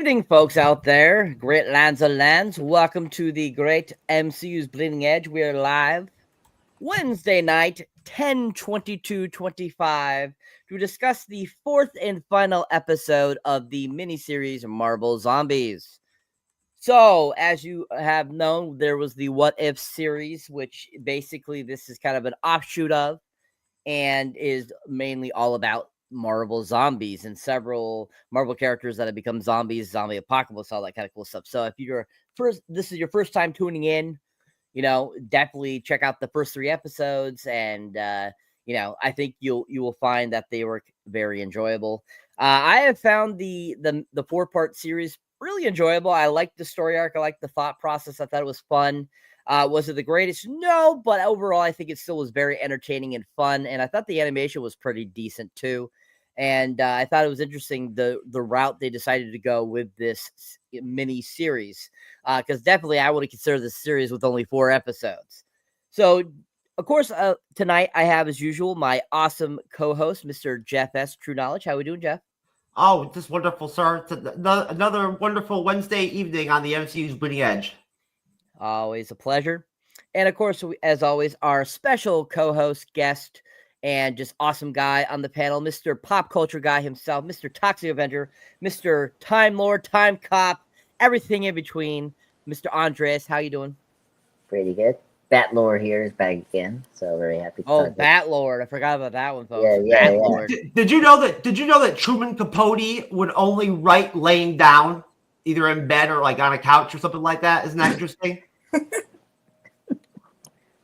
evening, folks out there. Great lands of lands. Welcome to the great MCU's Bleeding Edge. We are live Wednesday night, 10/22/25, to discuss the fourth and final episode of the miniseries Marvel Zombies. So, as you have known, there was the What If series, which basically this is kind of an offshoot of, and is mainly all about Marvel zombies and several Marvel characters that have become zombies, zombie apocalypse, all that kind of cool stuff. So if this is your first time tuning in, definitely check out the first 3 episodes, and I think you will find that they were very enjoyable. I have found the 4-part series really enjoyable. I liked the story arc. I liked the thought process. I thought it was fun. Was it the greatest? No, but overall, I think it still was very entertaining and fun. And I thought the animation was pretty decent too. And I thought it was interesting the route they decided to go with this mini series. Because definitely I would have considered this series with only 4 episodes. So, of course, tonight I have, as usual, my awesome co-host, Mr. Jeff S. TrueKnowledge. How are we doing, Jeff? Oh, just wonderful, sir. It's another wonderful Wednesday evening on the MCU's Bleeding Edge. Always a pleasure. And of course, as always, our special co-host, guest, and just awesome guy on the panel, Mr. Pop Culture Guy himself, Mr. Toxic Avenger, Mr. Time Lord, Time Cop, everything in between, Mr. Andres. How you doing? Pretty good. Bat Lord here is back again, so very happy. Bat Lord! I forgot about that one, folks. Yeah. Lord. Did you know that Truman Capote would only write laying down, either in bed or like on a couch or something like that? Isn't that interesting?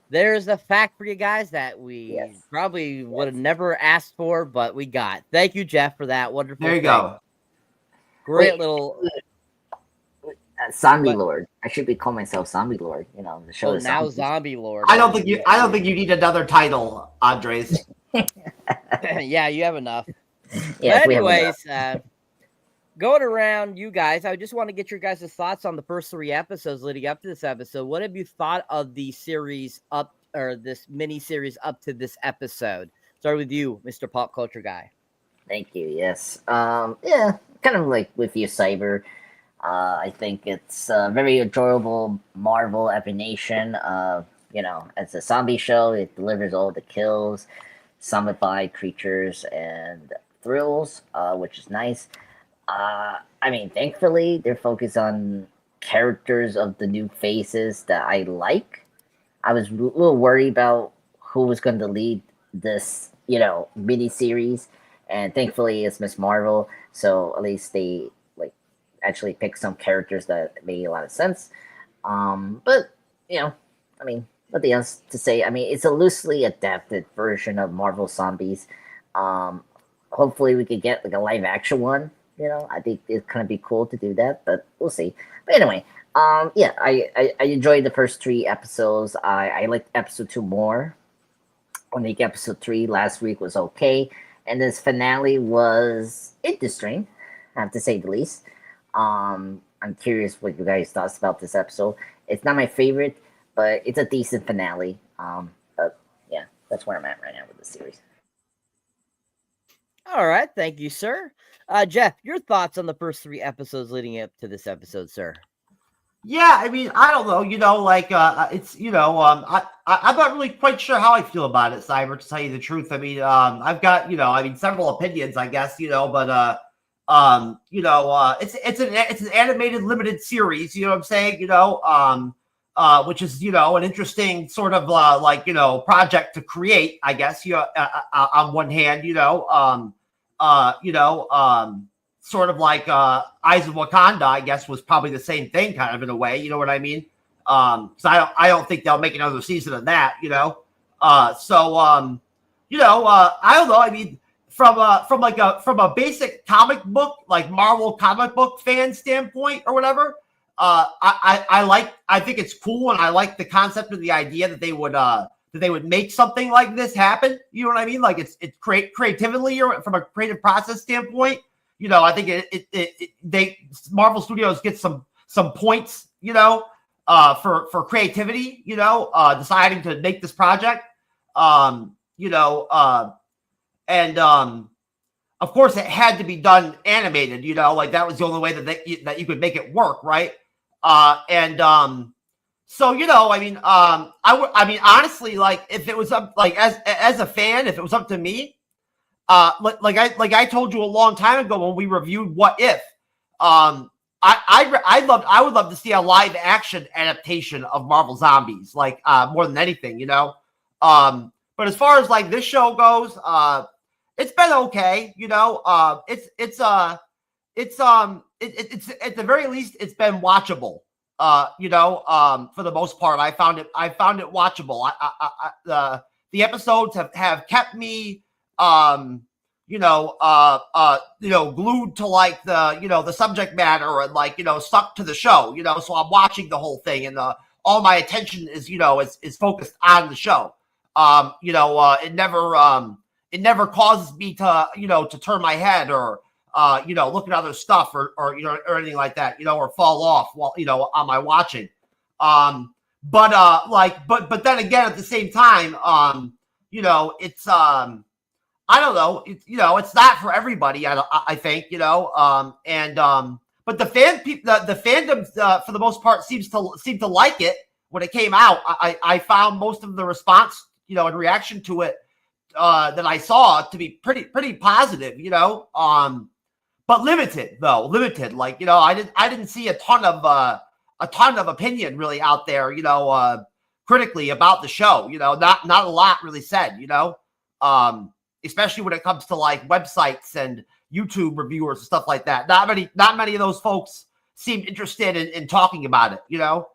There's a fact for you guys that we probably would have never asked for, but we got. Thank you, Jeff, for that wonderful. There you go. Great little Zombie Lord. I should be calling myself Zombie Lord. The show is now Zombie Lord. I don't think you need another title, Andres. Yeah, you have enough. Yeah, but anyways, going around you guys, I just want to get your guys' thoughts on the first 3 episodes leading up to this episode. What have you thought of the series this mini series up to this episode? Start with you, Mr. Pop Culture Guy. Thank you. Yes. Kind of like with you, Cyber. I think it's a very enjoyable Marvel animation. As a zombie show, it delivers all the kills, zombified creatures, and thrills, which is nice. Thankfully, they're focused on characters of the new faces that I like. I was a little worried about who was going to lead this, mini series, and thankfully it's Miss Marvel. So at least they actually picked some characters that made a lot of sense. But nothing else to say. It's a loosely adapted version of Marvel Zombies. Hopefully we could get a live action one. I think it's gonna be cool to do that, but we'll see. But anyway, I enjoyed the first 3 episodes. I liked episode 2 more. I think episode 3 last week was okay, and this finale was interesting, I have to say the least. I'm curious what you guys thoughts about this episode. It's not my favorite, but it's a decent finale. But yeah, that's where I'm at right now with the series. All right, thank you, sir. Jeff, your thoughts on the first 3 episodes leading up to this episode, sir? Yeah, I don't know. It's I'm not really quite sure how I feel about it, Cyber. To tell you the truth, I've got several opinions, I guess, but it's an animated limited series. You know what I'm saying? Which is an interesting sort of project to create, I guess. On one hand, sort of like Eyes of Wakanda, I guess, was probably the same thing, kind of in a way. You know what I mean? So I don't think they'll make another season of that. I don't know. From a basic comic book, like Marvel comic book fan standpoint or whatever, I think it's cool, and I like the concept of the idea that they would make something like this happen. You know what I mean? Like it's creatively, or from a creative process standpoint. I think Marvel Studios get some points, for creativity, deciding to make this project, of course, it had to be done animated. You know, like that was the only way that you could make it work, right? So you know, I mean, I mean, honestly, like if it was up, like as a fan, if it was up to me, like I told you a long time ago when we reviewed What If, I would love to see a live action adaptation of Marvel Zombies, like more than anything, you know. But as far as like this show goes, it's been okay, you know. It's at the very least it's been watchable. You know, for the most part, I found it watchable. The episodes have kept me you know, glued to like the subject matter and like, you know, stuck to the show, you know, so I'm watching the whole thing and all my attention is, you know, is focused on the show. You know, it never causes me to, you know, to turn my head or, you know, look at other stuff or, you know, or anything like that, you know, or fall off while, you know, on my watching. But then again, at the same time, you know, it's, I don't know. You know, it's not for everybody. I think, you know, but the fandom for the most part seem to like it when it came out. I found most of the response, you know, in reaction to it that I saw to be pretty positive, you know, but limited. Like, you know, I didn't see a ton of opinion really out there, you know, critically about the show. You know, not a lot really said, you know. Especially when it comes to like websites and YouTube reviewers and stuff like that. Not many of those folks seemed interested in talking about it, you know.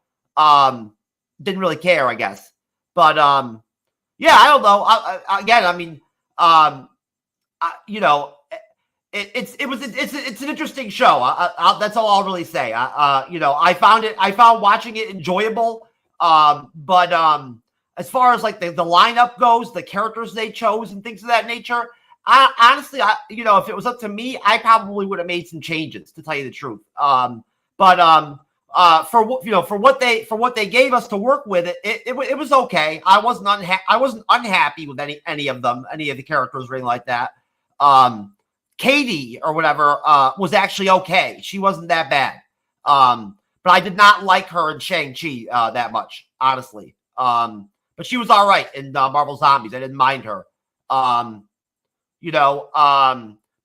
Didn't really care, I guess. But yeah, I don't know. Again, I mean, you know, it's an interesting show. That's all I'll really say. You know, I found watching it enjoyable. But as far as like the lineup goes, the characters they chose and things of that nature, honestly, you know, if it was up to me, I probably would have made some changes, to tell you the truth. But for what they gave us to work with, it was okay. I wasn't unhappy with any of them, any of the characters or anything like that. Katie or whatever was actually okay. She wasn't that bad. But I did not like her in Shang-Chi that much, honestly. But she was all right in Marvel Zombies. I didn't mind her. You know,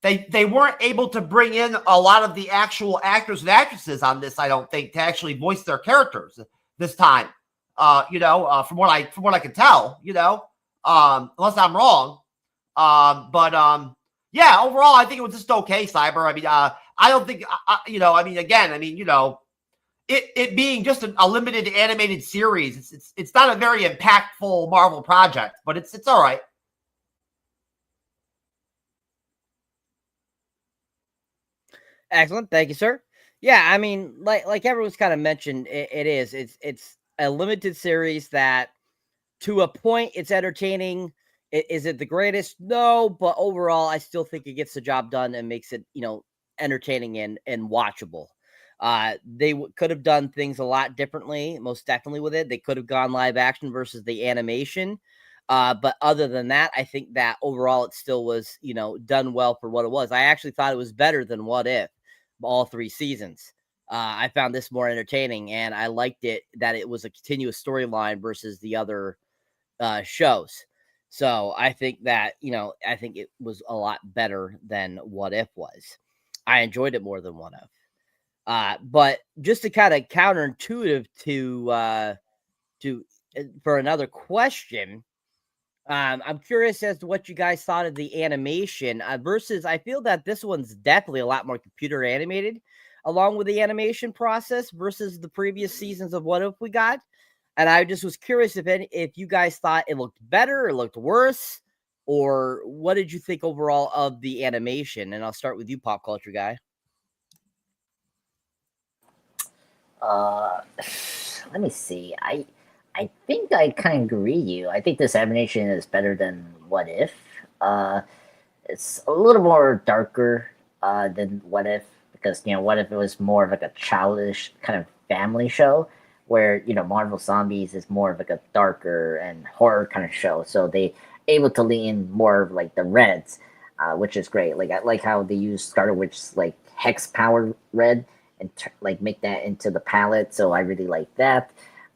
they weren't able to bring in a lot of the actual actors and actresses on this, I don't think, to actually voice their characters this time. You know, from what I can tell, you know, unless I'm wrong. Yeah, overall, I think it was just okay, Cyber. I mean, I don't think, you know, I mean, again, I mean, you know, it being just a limited animated series, it's not a very impactful Marvel project, but it's all right. Excellent, thank you, sir. Yeah, I mean, like everyone's kind of mentioned, it's a limited series that, to a point, it's entertaining. Is it the greatest? No, but overall, I still think it gets the job done and makes it, you know, entertaining and watchable. They could have done things a lot differently, most definitely with it. They could have gone live action versus the animation. But other than that, I think that overall it still was, you know, done well for what it was. I actually thought it was better than What If, all 3 seasons. I found this more entertaining, and I liked it that it was a continuous storyline versus the other shows. So I think that, you know, I think it was a lot better than What If was. I enjoyed it more than What If. But just to kind of counterintuitive to for another question, I'm curious as to what you guys thought of the animation versus. I feel that this one's definitely a lot more computer animated, along with the animation process versus the previous seasons of What If we got. And I just was curious if you guys thought it looked better or looked worse, or what did you think overall of the animation? And I'll start with you, Pop Culture Guy. Let me see. I think I kind of agree you. I think this animation is better than What If. It's a little more darker than What If, because, you know, What If it was more of like a childish kind of family show, where, you know, Marvel Zombies is more of like a darker and horror kind of show. So they able to lean more of like the reds. which is great. Like I like how they use Scarlet Witch's like hex power red and like make that into the palette. So I really like that.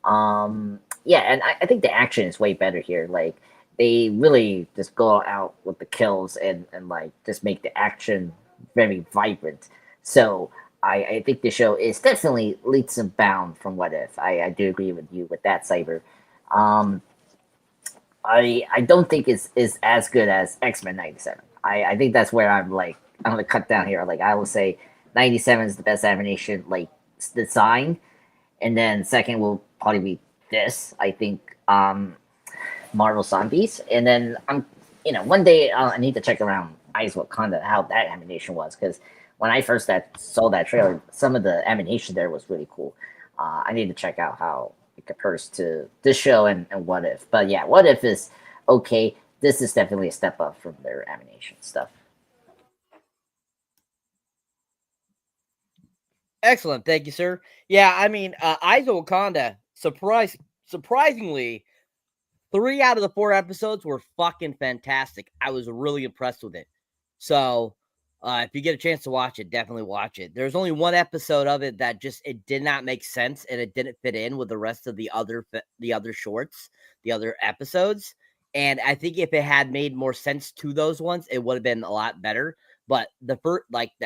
Yeah, and I think the action is way better here. Like they really just go out with the kills and like just make the action very vibrant. So I think the show is definitely leaps and bounds from What If. I do agree with you with that, Cyber. Um, I don't think it's is as good as X-Men 97. I think that's where I'm like I'm gonna cut down here. Like I will say 97 is the best animation like design, and then second will probably be this. I think Marvel Zombies, and then I'm one day I need to check around Eyes Wakanda how that animation was because when I first saw that trailer, some of the animation there was really cool. I need to check out how it compares to this show and What If. But yeah, What If is okay. This is definitely a step up from their animation stuff. Excellent, thank you, sir. Yeah, I mean, Eyes of Wakanda, surprisingly, 3 out of the 4 episodes were fucking fantastic. I was really impressed with it. So, if you get a chance to watch it, definitely watch it. There's only one episode of it that just it did not make sense and it didn't fit in with the rest of the other shorts, the other episodes. And I think if it had made more sense to those ones, it would have been a lot better. But the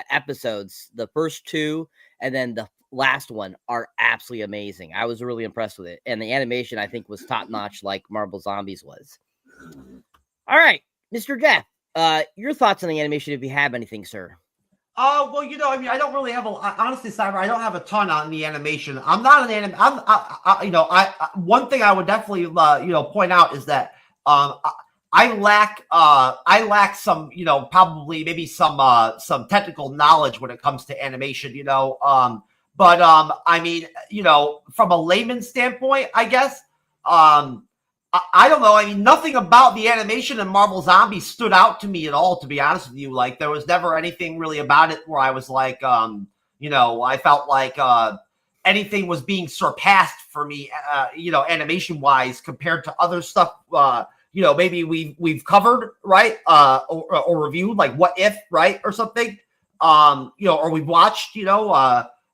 episodes, the first 2 and then the last one are absolutely amazing. I was really impressed with it. And the animation, I think, was top notch, like Marvel Zombies was. All right, Mr. Jeff, your thoughts on the animation, if you have anything, sir. Well, I mean, I don't really have honestly, Cyber, I don't have a ton on the animation. I'm not an anim. One thing I would definitely, point out is that, I lack some, probably maybe some technical knowledge when it comes to animation, but I mean, from a layman's standpoint, I guess, I don't know. I mean, nothing about the animation in Marvel Zombies stood out to me at all, to be honest with you. Like, there was never anything really about it where I was like, I felt like anything was being surpassed for me, animation-wise compared to other stuff, maybe we've covered, right? Or reviewed, like What If, right? Or something, or we've watched,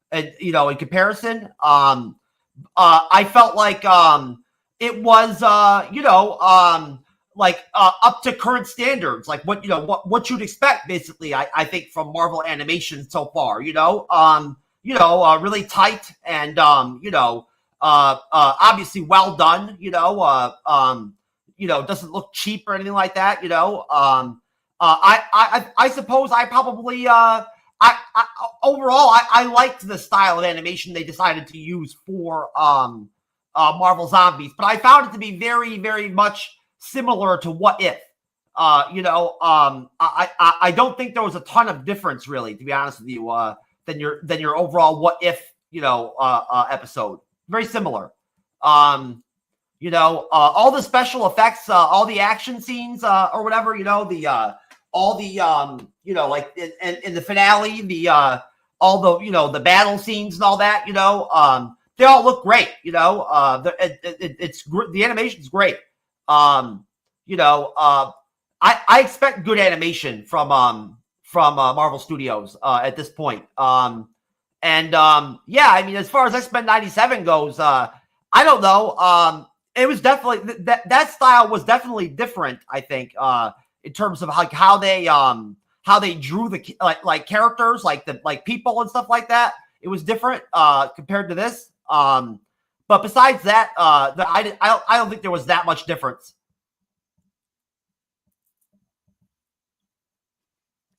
and, in comparison, I felt like, it was, up to current standards, like what you'd expect, basically. I think from Marvel animation so far, really tight and obviously well done. Doesn't look cheap or anything like that. I suppose I probably overall I liked the style of animation they decided to use for Marvel Zombies, but I found it to be very, very much similar to What If. I don't think there was a ton of difference, really, to be honest with you, than your overall What If, episode. Very similar. All the special effects, all the action scenes, or whatever, all the like in the finale, all the the battle scenes and all that, they all look great, it's the animation's great. I expect good animation from Marvel Studios at this point. Yeah, I mean, as far as X-Men 97 goes, I don't know. It was definitely that style was definitely different, I think, in terms of how they drew the like characters, like people and stuff like that. It was different compared to this. But besides that, I don't think there was that much difference.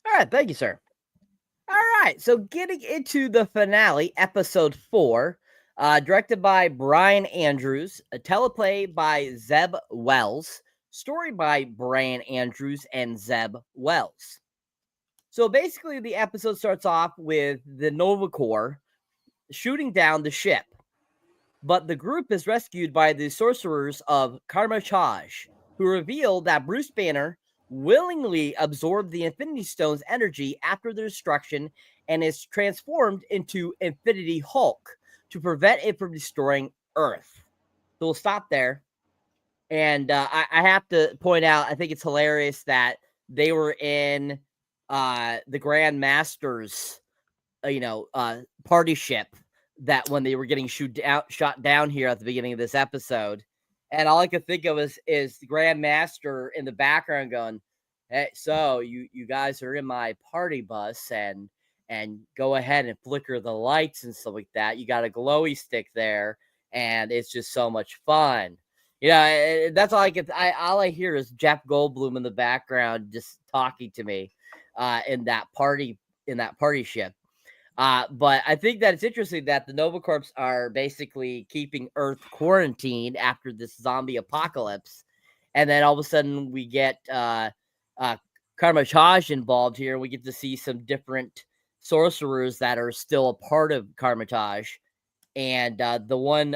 All right, thank you, sir. All right, so getting into the finale, episode 4, directed by Brian Andrews, a teleplay by Zeb Wells, story by Brian Andrews and Zeb Wells. So basically, the episode starts off with the Nova Corps shooting down the ship, but the group is rescued by the sorcerers of Carmachage, who reveal that Bruce Banner willingly absorbed the Infinity Stone's energy after the destruction and is transformed into Infinity Hulk to prevent it from destroying Earth. So we'll stop there. And I have to point out, I think it's hilarious that they were in the Grand Master's, party ship, that when they were getting shot down here at the beginning of this episode. And all I could think of is the Grand Master in the background going, "Hey, so you guys are in my party bus, and go ahead and flicker the lights and stuff like that. You got a glowy stick there, and it's just so much fun." That's all I get. All I hear is Jeff Goldblum in the background just talking to me in that party ship. But I think that it's interesting that the Nova Corps are basically keeping Earth quarantined after this zombie apocalypse. And then all of a sudden we get Karmatage involved here. We get to see some different sorcerers that are still a part of Karmatage. And the one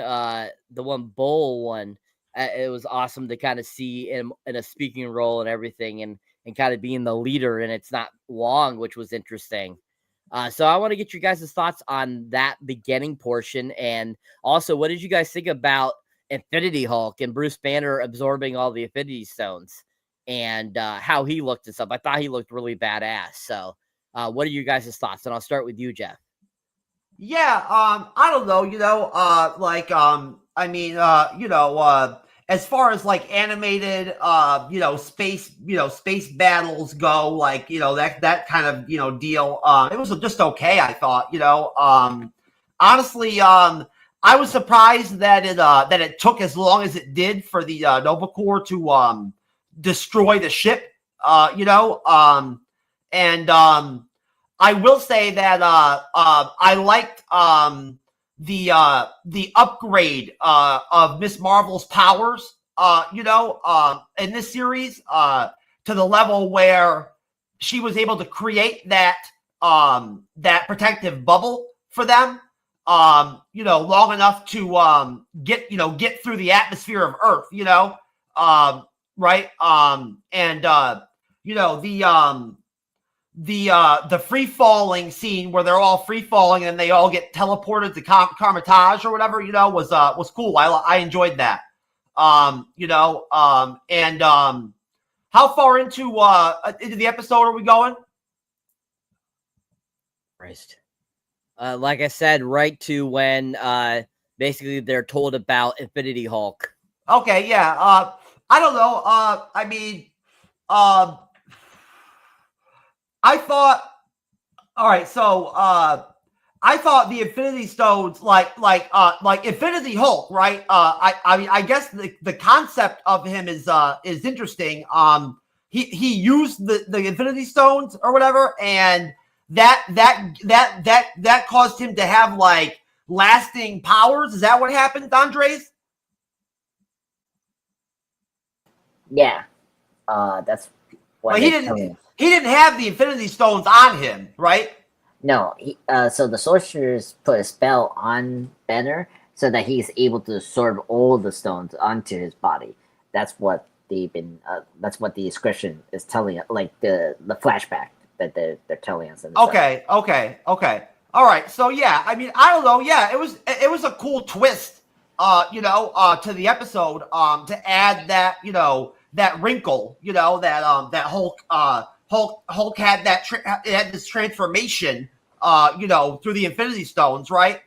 bull one, it was awesome to kind of see him in a speaking role and everything, and kind of being the leader. And it's not Wong, which was interesting. So I want to get you guys' thoughts on that beginning portion. And also, what did you guys think about Infinity Hulk and Bruce Banner absorbing all the Infinity Stones, and how he looked and stuff? I thought he looked really badass. So what are you guys' thoughts? And I'll start with you, Jeff. Yeah, I don't know, as far as like animated, space battles go, like, that kind of, deal, it was just okay, I thought, honestly, I was surprised that it took as long as it did for the Nova Corps to destroy the ship, I will say that I liked the upgrade of Miss Marvel's powers, in this series, to the level where she was able to create that protective bubble for them, long enough to get through the atmosphere of Earth, right? The free falling scene where they're all free falling and they all get teleported to Karmatage or whatever, was cool. I enjoyed that. How far into the episode are we going? Christ. Like I said, right to when basically they're told about Infinity Hulk. Okay, yeah. I don't know. I thought, all right, so I thought the Infinity Stones, like Infinity Hulk, right? I guess the concept of him is interesting. He used the Infinity Stones or whatever, and that caused him to have like lasting powers. Is that what happened, Andres? Yeah, that's what he didn't have the Infinity Stones on him, right? No, so the sorcerers put a spell on Banner so that he's able to absorb all the stones onto his body. That's what that's what the description is telling us, like the flashback that they're telling us. Okay. All right. So yeah, I don't know. Yeah, it was a cool twist, to the episode, to add that, that wrinkle, that Hulk had had this transformation, through the Infinity Stones, right?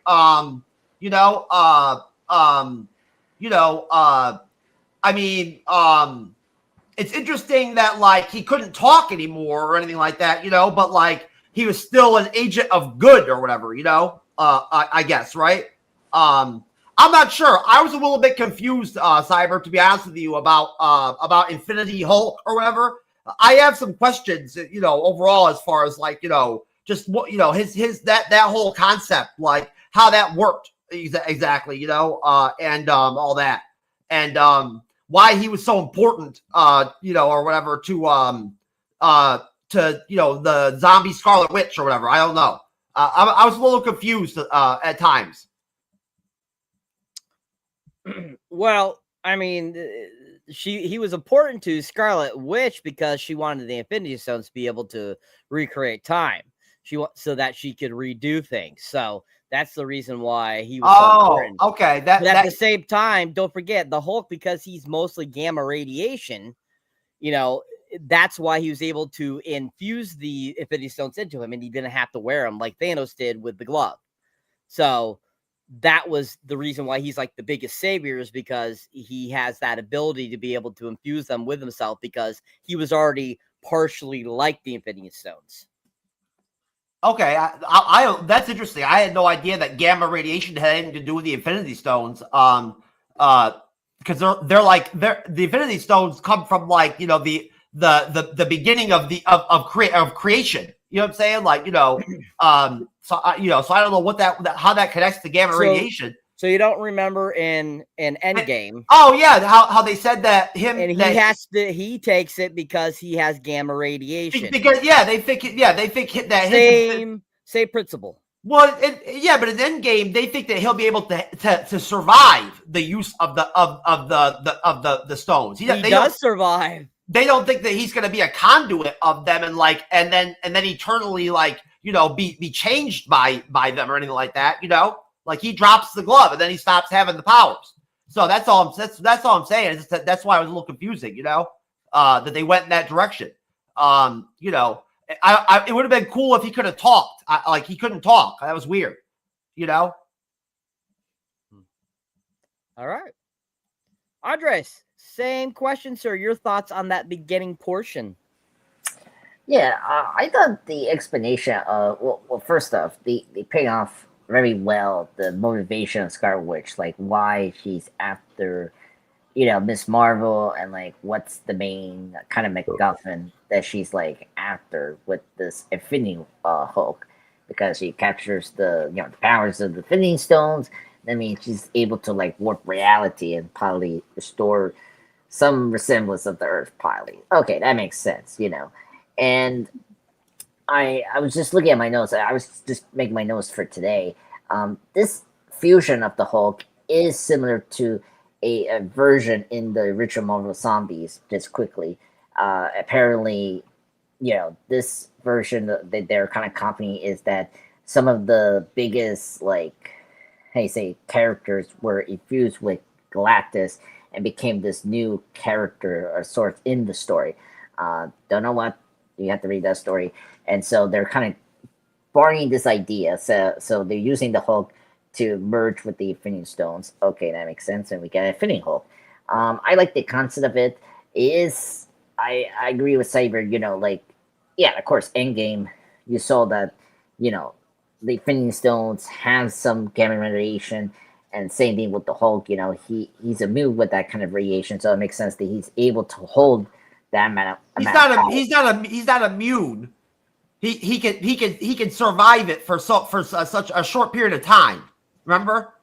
It's interesting that like he couldn't talk anymore or anything like that, but like he was still an agent of good or whatever, I guess, right? I'm not sure. I was a little bit confused, Cyber, to be honest with you, about Infinity Hulk or whatever. I have some questions, overall, as far as like, just what, his that whole concept, like how that worked exactly, and all that, and why he was so important, or whatever to the zombie Scarlet Witch or whatever. I don't know. I was a little confused at times. Well, he was important to Scarlet Witch because she wanted the Infinity Stones to be able to recreate time. So that she could redo things. So that's the reason why he was so important. Okay. But at the same time, don't forget the Hulk, because he's mostly gamma radiation. that's why he was able to infuse the Infinity Stones into him, and he didn't have to wear them like Thanos did with the glove. So that was the reason why he's like the biggest savior, is because he has that ability to be able to infuse them with himself, because he was already partially like the Infinity Stones. Okay, I that's interesting. I had no idea that gamma radiation had anything to do with the Infinity Stones. Because the Infinity Stones come from, like, you know, the beginning of creation. You know what I'm saying? Like, you know, so I don't know how that connects to gamma radiation. So you don't remember in Endgame? Oh yeah, how they said that he takes it because he has gamma radiation. Because they think that same principle. Well, but in Endgame they think that he'll be able to survive the use of the stones. He does survive. They don't think that he's going to be a conduit of them and then eternally, like, you know, be changed by them or anything like that. You know, like he drops the glove and then he stops having the powers. So that's all I'm saying. That's why it was a little confusing. You know, that they went in that direction. You know, it would have been cool if he could have talked. Like he couldn't talk. That was weird. You know. All right, Andres. Same question, sir. Your thoughts on that beginning portion? Yeah, I thought the explanation of well, first off, they pay off very well the motivation of Scarlet Witch, like why she's after, you know, Miss Marvel, and like what's the main kind of MacGuffin that she's like after with this Infinity Hulk, because she captures the powers of the Infinity Stones. I mean, she's able to like warp reality and probably restore some resemblance of the Earth, probably. Okay, that makes sense, you know. And I was just looking at my notes. I was just making my notes for today. This fusion of the Hulk is similar to a version in the original Marvel Zombies. Just quickly, apparently, you know, this version that they're kind of copying is that some of the biggest, like, characters were infused with Galactus and became this new character or sort in the story. Don't know what. You have to read that story. And so they're kind of borrowing this idea. So they're using the Hulk to merge with the Infinity Stones. Okay, that makes sense. And we get Infinity Hulk. I like the concept of it. I agree with Cyber, you know, like, yeah, of course, Endgame, you saw that, you know, the Infinity Stones have some gamma radiation, and same thing with the Hulk. You know, he's immune with that kind of radiation, so it makes sense that he's able to hold that amount. He's not immune. He can survive it for such a short period of time. Remember?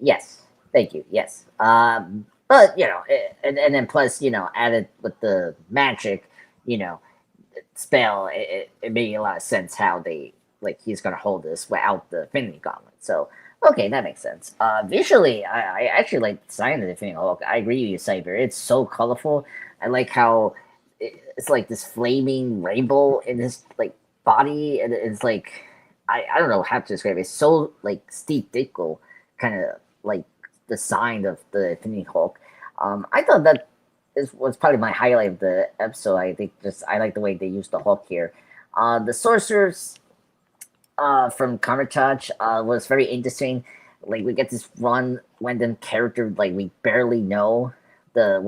Yes, thank you. Yes, but you know, and then plus, you know, added with the magic, you know, spell, it made a lot of sense how they, like, he's gonna hold this without the Infinity Gauntlet. So okay, that makes sense. Visually, I actually like the design of the Infinity Hulk. I agree with you, Cyber. It's so colorful. I like how it's like this flaming rainbow in his like body, and it's like I don't know how to describe it. It's so like Steve Ditko kind of like the sign of the Infinity Hulk. I thought that was probably my highlight of the episode. I think I like the way they used the Hulk here. The sorcerers from Countercharge was very interesting. Like, we get this random character like we barely know. The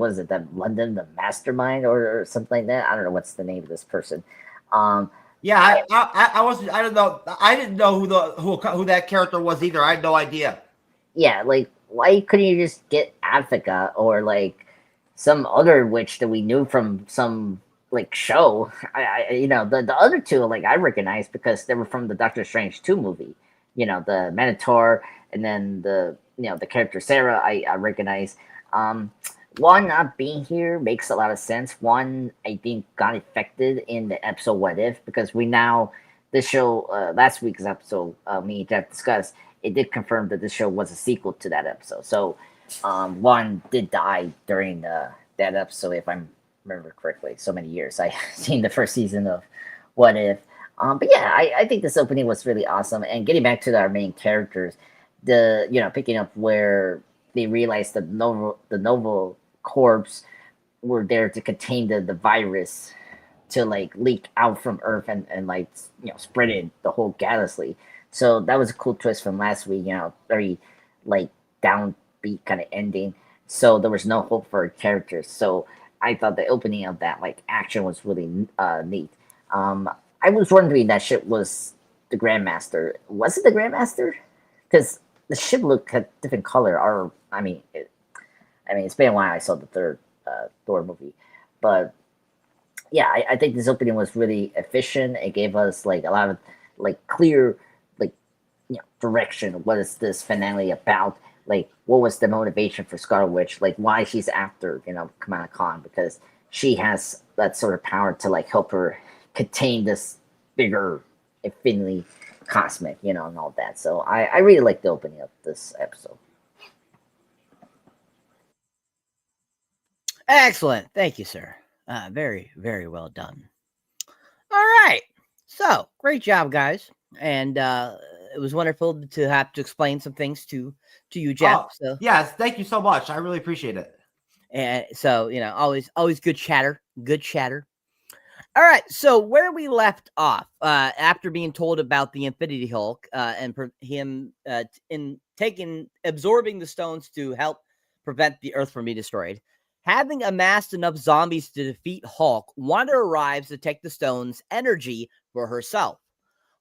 London, the mastermind or something like that. I don't know what's the name of this person. Yeah, I don't know. I didn't know who that character was either. I had no idea. Yeah, like, why couldn't you just get Advika or like some other witch that we knew from some like show? You know, the other two, like, I recognize because they were from the Doctor Strange 2 movie. You know, the Minotaur, and then the character Sarah, I recognize. One not being here makes a lot of sense. One, I think, got affected in the episode What If, because this show, last week's episode, me and Jeff discussed, it did confirm that this show was a sequel to that episode. So one did die during that episode, if I remember correctly. So many years. I seen the first season of What If. But yeah, I think this opening was really awesome. And getting back to our main characters, picking up where they realized the Novo corpse were there to contain the virus to like leak out from Earth and like spread it the whole galaxy. So that was a cool twist from last week. Very like downbeat kind of ending. So there was no hope for characters. So I thought the opening of that like action was really neat. I was wondering that ship was the Grandmaster. Was it the Grandmaster? Because the ship looked a different color. Or it's been a while I saw the third Thor movie, but yeah, I think this opening was really efficient. It gave us like a lot of like clear like direction. What is this finale about? Like, what was the motivation for Scarlet Witch? Like, why she's after Kamala Khan, because she has that sort of power to like help her contain this bigger infinity cosmic, and all that. So I really like the opening of this episode. Excellent. Thank you, sir. Very, very well done. All right. So great job, guys. And it was wonderful to have to explain some things to you, Jeff. So yes, thank you so much. I really appreciate it. And so, always good chatter. Good chatter. All right. So where we left off, after being told about the Infinity Hulk and him absorbing the stones to help prevent the Earth from being destroyed. Having amassed enough zombies to defeat Hulk, Wanda arrives to take the stone's energy for herself.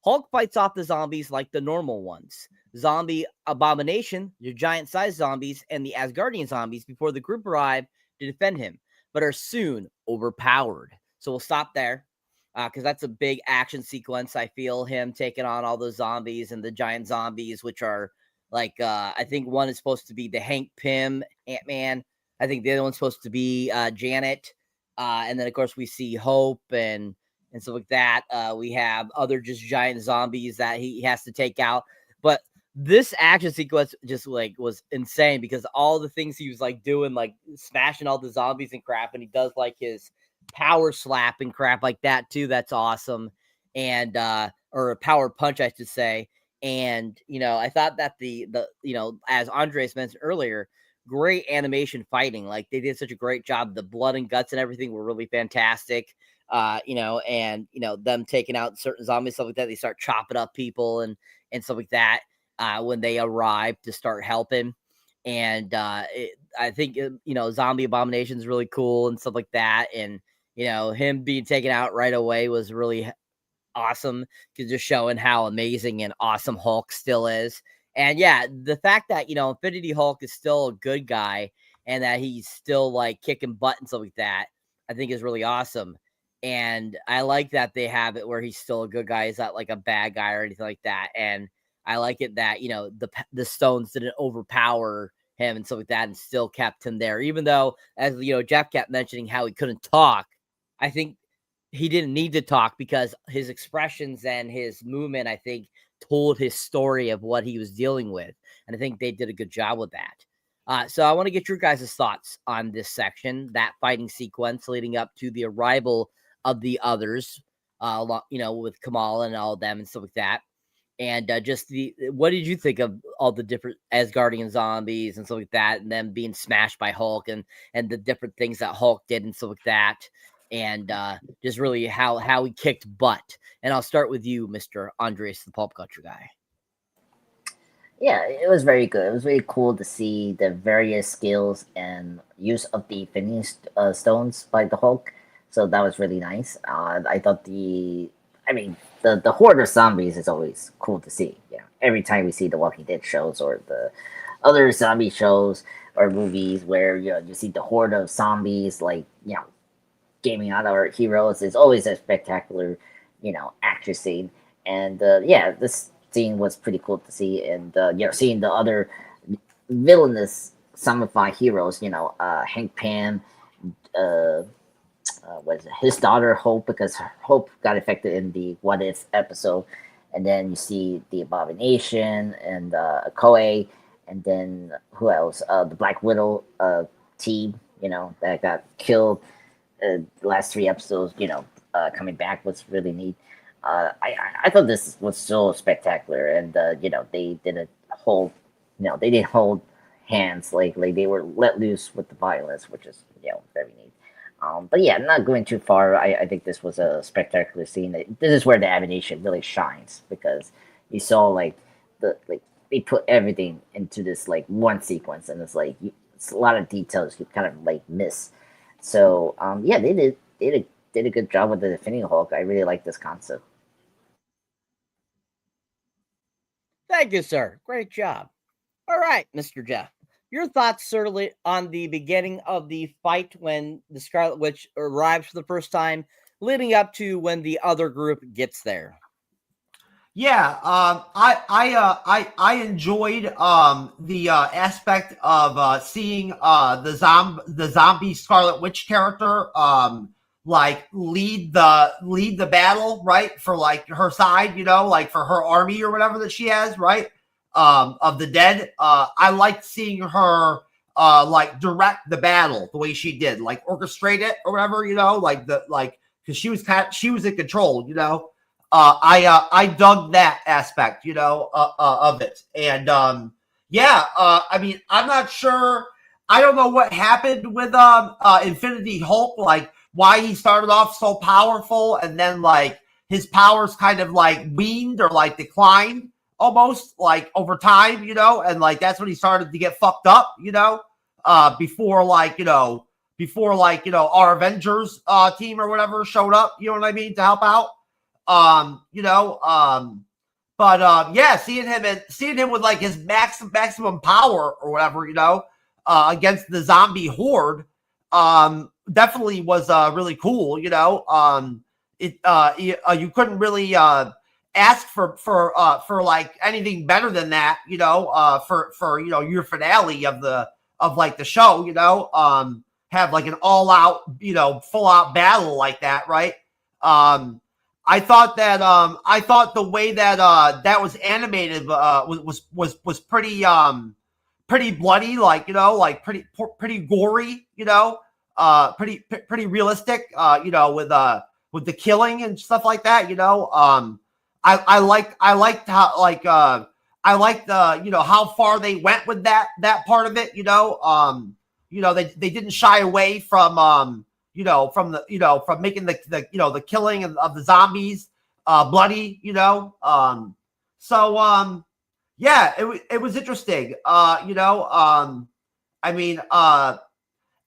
Hulk fights off the zombies like the normal ones. Zombie Abomination, the giant-sized zombies, and the Asgardian zombies before the group arrive to defend him, but are soon overpowered. So we'll stop there because that's a big action sequence. I feel him taking on all those zombies and the giant zombies, which are like, I think one is supposed to be the Hank Pym Ant-Man. I think the other one's supposed to be Janet. And then, of course, we see Hope and stuff like that. We have other just giant zombies that he has to take out. But this action sequence just like was insane because all the things he was like doing, like smashing all the zombies and crap. And he does like his power slap and crap like that, too. That's awesome. And or a power punch, I should say. And, I thought that the as Andres mentioned earlier, great animation fighting. Like they did such a great job. The blood and guts and everything were really fantastic. And them taking out certain zombies, stuff like that. They start chopping up people and stuff like that when they arrive to start helping. And I think Zombie Abomination is really cool and stuff like that. And him being taken out right away was really awesome because just showing how amazing and awesome Hulk still is. And yeah, the fact that, Infinity Hulk is still a good guy and that he's still like kicking butt and stuff like that, I think is really awesome. And I like that they have it where he's still a good guy. He's not like a bad guy or anything like that. And I like it that, the stones didn't overpower him and stuff like that and still kept him there. Even though, as, Jeff kept mentioning how he couldn't talk, I think he didn't need to talk because his expressions and his movement, I think, told his story of what he was dealing with. And I think they did a good job with that. So I want to get your guys' thoughts on this section, that fighting sequence leading up to the arrival of the others, with Kamala and all of them and stuff like that. And what did you think of all the different Asgardian zombies and stuff like that, and them being smashed by Hulk and the different things that Hulk did and stuff like that? And just really how he kicked butt. And I'll start with you, Mr. Andres, the pulp culture guy. Yeah, it was very good. It was really cool to see the various skills and use of the Infinity Stones by the Hulk. So that was really nice. I thought the horde of zombies is always cool to see. Every time we see the Walking Dead shows or the other zombie shows or movies where you see the horde of zombies gaming out our heroes, is always a spectacular, action scene. And this scene was pretty cool to see. And seeing the other villainous zombified heroes, Hank Pym, his daughter Hope, because Hope got affected in the What If episode. And then you see the Abomination and Koei, and then who else? The Black Widow team, that got killed. The last 3 episodes, coming back was really neat. I thought this was so spectacular, and they didn't hold, they didn't hold hands, like they were let loose with the violence, which is very neat. But yeah, not going too far. I think this was a spectacular scene. This is where the animation really shines because you saw like they put everything into this like one sequence, and it's like it's a lot of details you kind of like miss. So yeah, they did a good job with the Infinity Hulk. I really like this concept. Thank you, sir. Great job. All right, Mr. Jeff. Your thoughts, certainly, on the beginning of the fight when the Scarlet Witch arrives for the first time, leading up to when the other group gets there. Yeah, I enjoyed the aspect of seeing the zombie Scarlet Witch character like lead the battle, right, for like her side, you know, like for her army or whatever that she has, right, of the dead. I liked seeing her like direct the battle the way she did, like orchestrate it or whatever, you know, like because she was in control, you know. I dug that aspect, you know, of it. And yeah, I mean, I'm not sure. I don't know what happened with Infinity Hulk, like why he started off so powerful and then like his powers kind of like weaned or like declined almost like over time, you know, and like that's when he started to get fucked up, you know, before our Avengers team or whatever showed up, you know what I mean, to help out. You know, but yeah, seeing him with like his maximum power or whatever, you know, against the zombie horde, definitely was really cool, you know. You couldn't really ask for like anything better than that, you know, for you know, your finale of like the show, you know, have like an all out, you know, full out battle like that, right? I thought the way that that was animated was pretty bloody, like, you know, like pretty gory, you know, pretty realistic, you know, with the killing and stuff like that, you know. I liked how like I liked you know, how far they went with that part of it, you know. You know, they didn't shy away from you know, from making the you know, the killing of the zombies bloody, you know. So yeah, it was interesting. You know, I mean,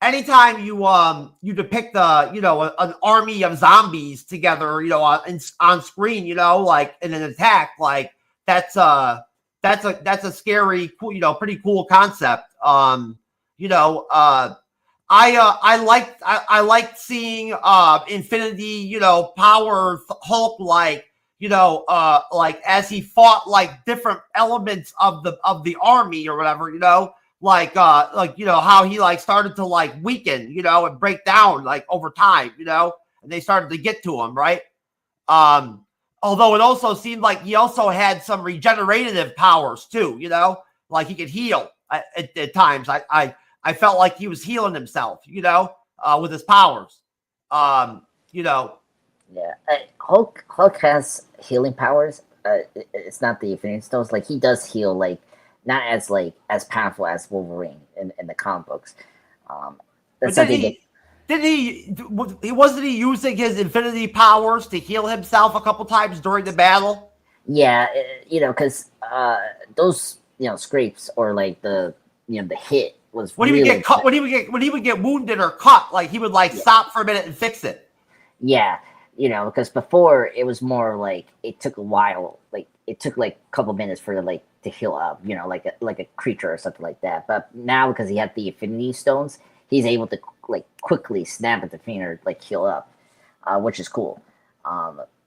anytime you depict you know, an army of zombies together, you know, on screen, you know, like in an attack, like that's a scary, cool, you know, pretty cool concept. You know, I liked seeing Infinity, you know, power Hulk, like, you know, like as he fought like different elements of the army or whatever, you know, like you know, how he like started to like weaken, you know, and break down like over time, you know, and they started to get to him, right? Although it also seemed like he also had some regenerative powers too, you know, like he could heal at times. I felt like he was healing himself, you know, with his powers. You know. Yeah, Hulk has healing powers. It's not the Infinity Stones. Like he does heal, like not as powerful as Wolverine in the comic books. That's but wasn't he using his Infinity powers to heal himself a couple times during the battle? Yeah, you know, because those, you know, scrapes or like the, you know, the hit was when he would get cut, when he would get wounded or cut, like he would like stop for a minute and fix it. Yeah, you know, because before it was more like it took a while, like it took like a couple minutes for like to heal up, you know, like a creature or something like that. But now because he had the Infinity Stones, he's able to like quickly snap at the finger, like heal up, which is cool.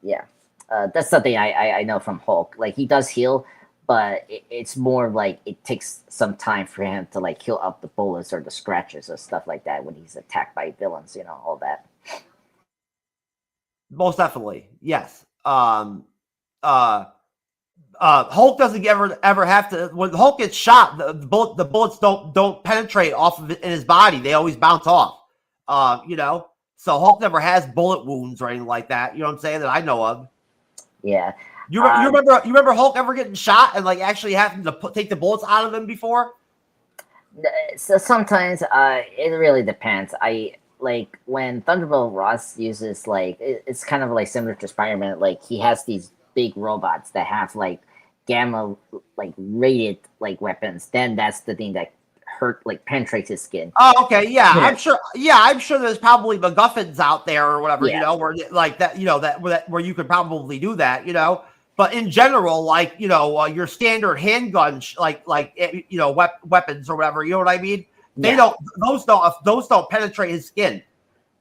Yeah, that's something I know from Hulk. Like he does heal, but it's more like it takes some time for him to like heal up the bullets or the scratches or stuff like that when he's attacked by villains, you know, all that. Most definitely, yes. Hulk doesn't ever have to. When Hulk gets shot, the bullets don't penetrate off of it in his body. They always bounce off. You know, so Hulk never has bullet wounds or anything like that. You know what I'm saying, that I know of. Yeah. You remember Hulk ever getting shot and like actually having to take the bullets out of him before? So sometimes it really depends. like when Thunderbolt Ross uses like it's kind of like similar to Spider-Man. Like he has these big robots that have like gamma like radiant like weapons. Then that's the thing that penetrates his skin. Oh, okay, yeah, Yeah. I'm sure. Yeah, I'm sure there's probably MacGuffins out there or whatever, Yeah. where like that, where you could probably do that, But in general, like your standard handgun, weapons or whatever, you know what I mean? They Yeah. those don't penetrate his skin.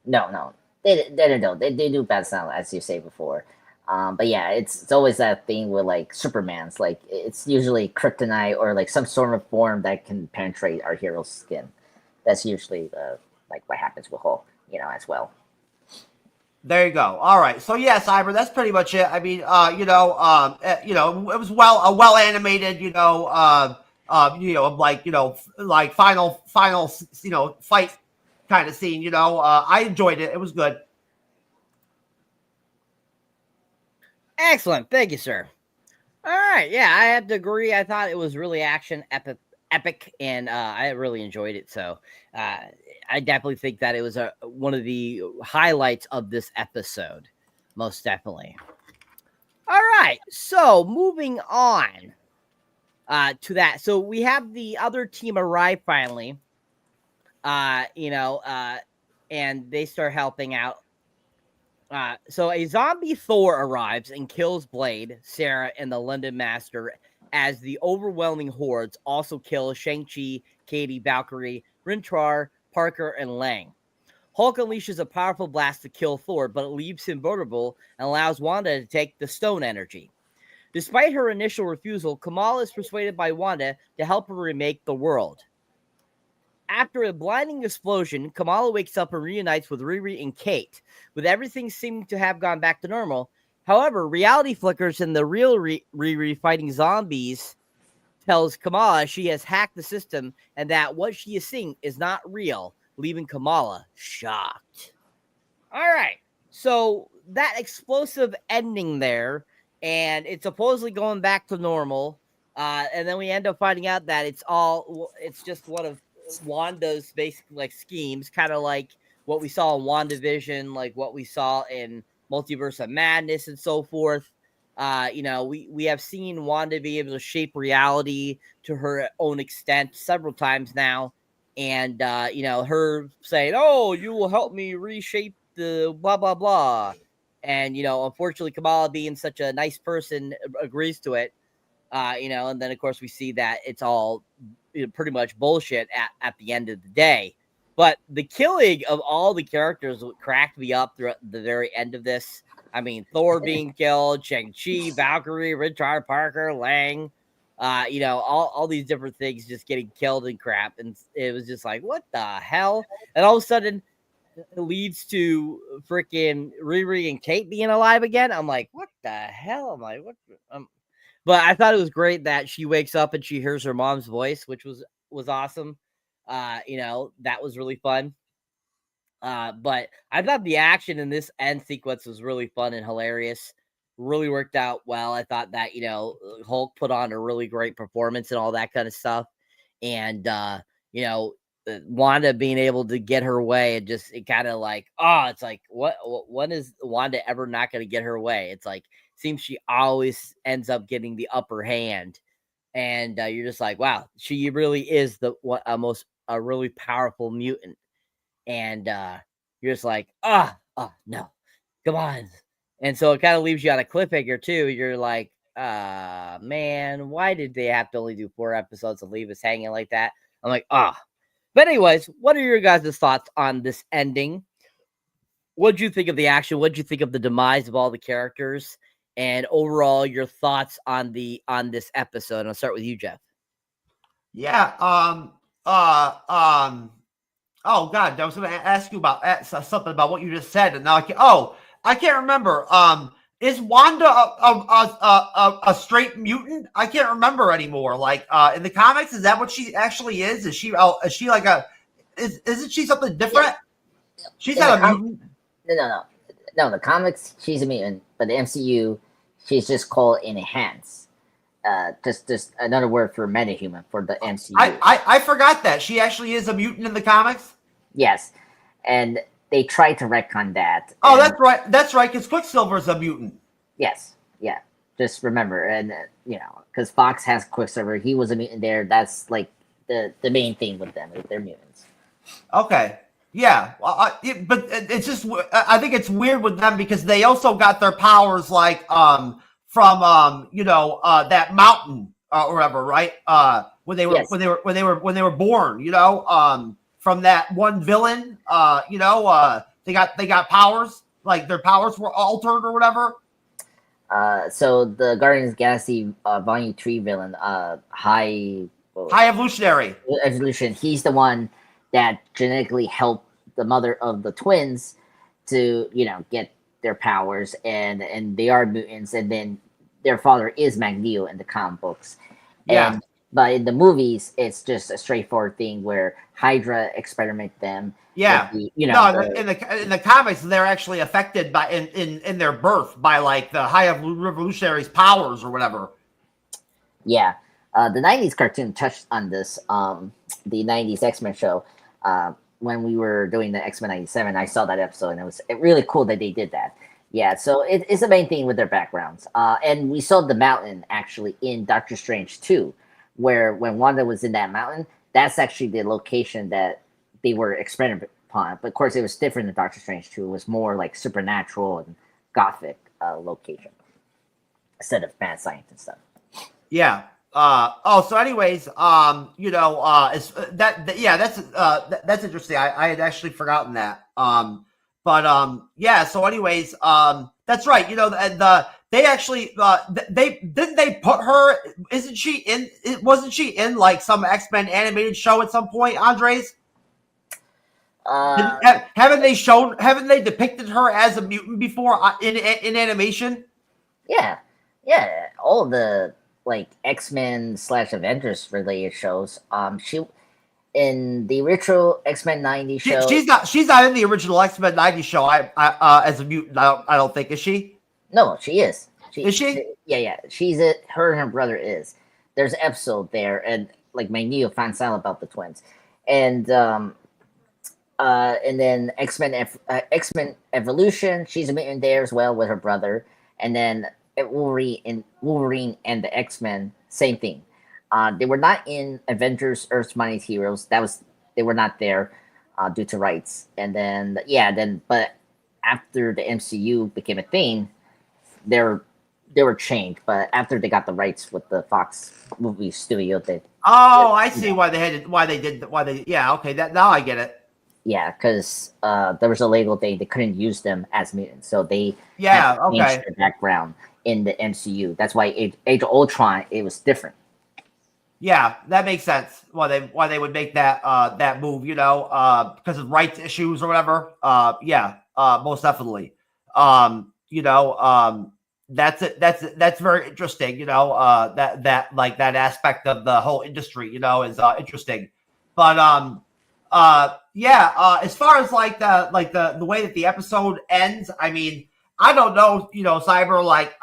No, they don't. They do bad sound, as you say before. But yeah, it's always that thing with like Superman's. Like it's usually kryptonite or like some sort of form that can penetrate our hero's skin. That's usually like what happens with Hulk, as well. There you go. All right. So yeah, Cyber, that's pretty much it. I mean, it was well animated, like final, fight kind of scene, I enjoyed it. It was good. Excellent. Thank you, sir. All right. Yeah, I have to agree. I thought it was really action epic, and I really enjoyed it. So I definitely think that it was one of the highlights of this episode. Most definitely. All right. So moving on to that. So we have the other team arrive finally, and they start helping out. So a zombie Thor arrives and kills Blade, Sarah, and the London Master as the overwhelming hordes also kill Shang-Chi, Katie, Valkyrie, Rintrar, Parker, and Lang. Hulk unleashes a powerful blast to kill Thor, but it leaves him vulnerable and allows Wanda to take the stone energy. Despite her initial refusal, Kamala is persuaded by Wanda to help her remake the world. After a blinding explosion, Kamala wakes up and reunites with Riri and Kate, with everything seeming to have gone back to normal. However, reality flickers and the real Riri fighting zombies tells Kamala she has hacked the system and that what she is seeing is not real, leaving Kamala shocked. All right, so that explosive ending there, and it's supposedly going back to normal, and then we end up finding out that it's just one of Wanda's basic like schemes, kind of like what we saw in WandaVision, like what we saw in Multiverse of Madness and so forth. We have seen Wanda be able to shape reality to her own extent several times now. And, her saying, oh, you will help me reshape the blah, blah, blah. And, unfortunately, Kamala being such a nice person agrees to it. And then, of course, we see that it's all pretty much bullshit at the end of the day. But the killing of all the characters cracked me up throughout the very end of this. I mean, Thor being killed, Shang-Chi, Valkyrie, Richard, Parker, Lang, all these different things just getting killed and crap. And it was just like, what the hell? And all of a sudden, it leads to freaking Riri and Kate being alive again. I'm like, what the hell? I'm like, what? But I thought it was great that she wakes up and she hears her mom's voice, which was awesome. That was really fun. But I thought the action in this end sequence was really fun and hilarious. Really worked out well. I thought that, Hulk put on a really great performance and all that kind of stuff. And, Wanda being able to get her way and just, it kind of like, it's like, when is Wanda ever not going to get her way? It's like, seems she always ends up getting the upper hand. And you're just like, wow, she really is a really powerful mutant. And you're just like, no, come on. And so it kind of leaves you on a cliffhanger too. You're like, man, why did they have to only do 4 episodes and leave us hanging like that? I'm like, But anyways, what are your guys' thoughts on this ending? What'd you think of the action? What'd you think of the demise of all the characters? And overall, your thoughts on this episode? And I'll start with you, Jeff. Yeah. Oh God, I was going to ask you about something about what you just said, and now I can't remember. Is Wanda a straight mutant? I can't remember anymore. Like in the comics, is that what she actually is? Is she like isn't she something different? Yeah. She's not a mutant. No. The comics, she's a mutant, but the MCU, she's just called enhanced. Just another word for metahuman for the MCU. I forgot that she actually is a mutant in the comics. Yes, and they tried to retcon that. Oh, that's right. That's right. Because Quicksilver's a mutant. Yes, yeah. Just remember, and because Fox has Quicksilver, he was a mutant there. That's like the main thing with them. They're mutants. Okay. Yeah. But it's just I think it's weird with them because they also got their powers like from that mountain or whatever, right? When they were born, from that one villain, they got powers, like their powers were altered or whatever. So the Guardians of the Galaxy Volume 3 villain, High Evolutionary. Evolution, he's the one that genetically helped the mother of the twins to, get their powers, and they are mutants, and then their father is Magneto in the comic books. Yeah. But in the movies, it's just a straightforward thing where Hydra experiment them. Yeah. In the comics, they're actually affected by in their birth by like the High Evolutionary's powers or whatever. Yeah. The 90s cartoon touched on this. The 90s X-Men show. When we were doing the X-Men 97, I saw that episode, and it was really cool that they did that. Yeah, so it's the main thing with their backgrounds. And we saw the mountain actually in Doctor Strange 2, where when Wanda was in that mountain, that's actually the location that they were experimenting upon. But of course, it was different in Doctor Strange 2. It was more like supernatural and gothic location instead of mad science and stuff. Yeah. So anyways, it's that's interesting. I had actually forgotten that. So anyways, that's right. They actually they put her, wasn't she in like some X-Men animated show at some point, Andres? Haven't they depicted her as a mutant before in animation? Yeah. All the like X-Men / Avengers related shows. She in the original X-Men 90 show. She's not in the original X-Men 90 show. I as a mutant. I don't think, is she? No, she is. Is she? Yeah. She's it. Her and her brother is. There's an episode there, and like Magneto finds out about the twins, and then X-Men Evolution. She's a mutant there as well with her brother, and then Wolverine and the X-Men, same thing. They were not in Avengers: Earth's Mightiest Heroes. They were not there due to rights. And then but after the MCU became a thing, they were changed. But after they got the rights with the Fox movie studio, I see why they yeah, okay, that now I get it. Yeah, because there was a legal thing, they couldn't use them as mutants, so they changed their background in the MCU. That's why Age of Ultron, it was different. Yeah, that makes sense. Why they would make that move, because of rights issues or whatever. Most definitely. That's very interesting. That like that aspect of the whole industry, is interesting. But as far as like the way that the episode ends, I mean, I don't know, Cyber, like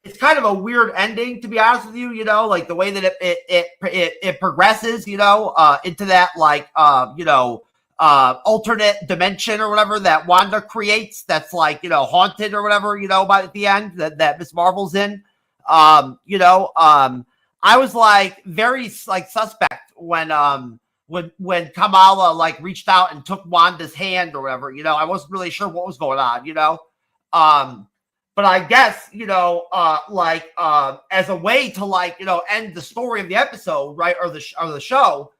it's kind of a weird ending, to be honest with you, like the way that it progresses, into that like alternate dimension or whatever that Wanda creates that's like, haunted or whatever, by at the end that Miss Marvel's in. I was like very like suspect when Kamala like reached out and took Wanda's hand or whatever, I wasn't really sure what was going on, but I guess, as a way to like, end the story of the episode, right, or the show,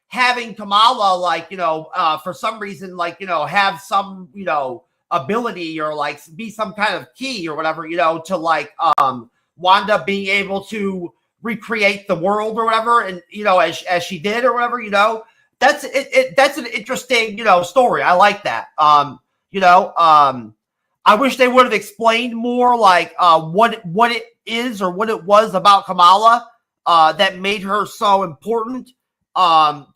having Kamala like, for some reason, like, have some, ability or like be some kind of key or whatever, to like Wanda being able to recreate the world or whatever, and as she did or whatever, that's it. That's an interesting, story. I like that. I wish they would have explained more, like what it is or what it was about Kamala that made her so important to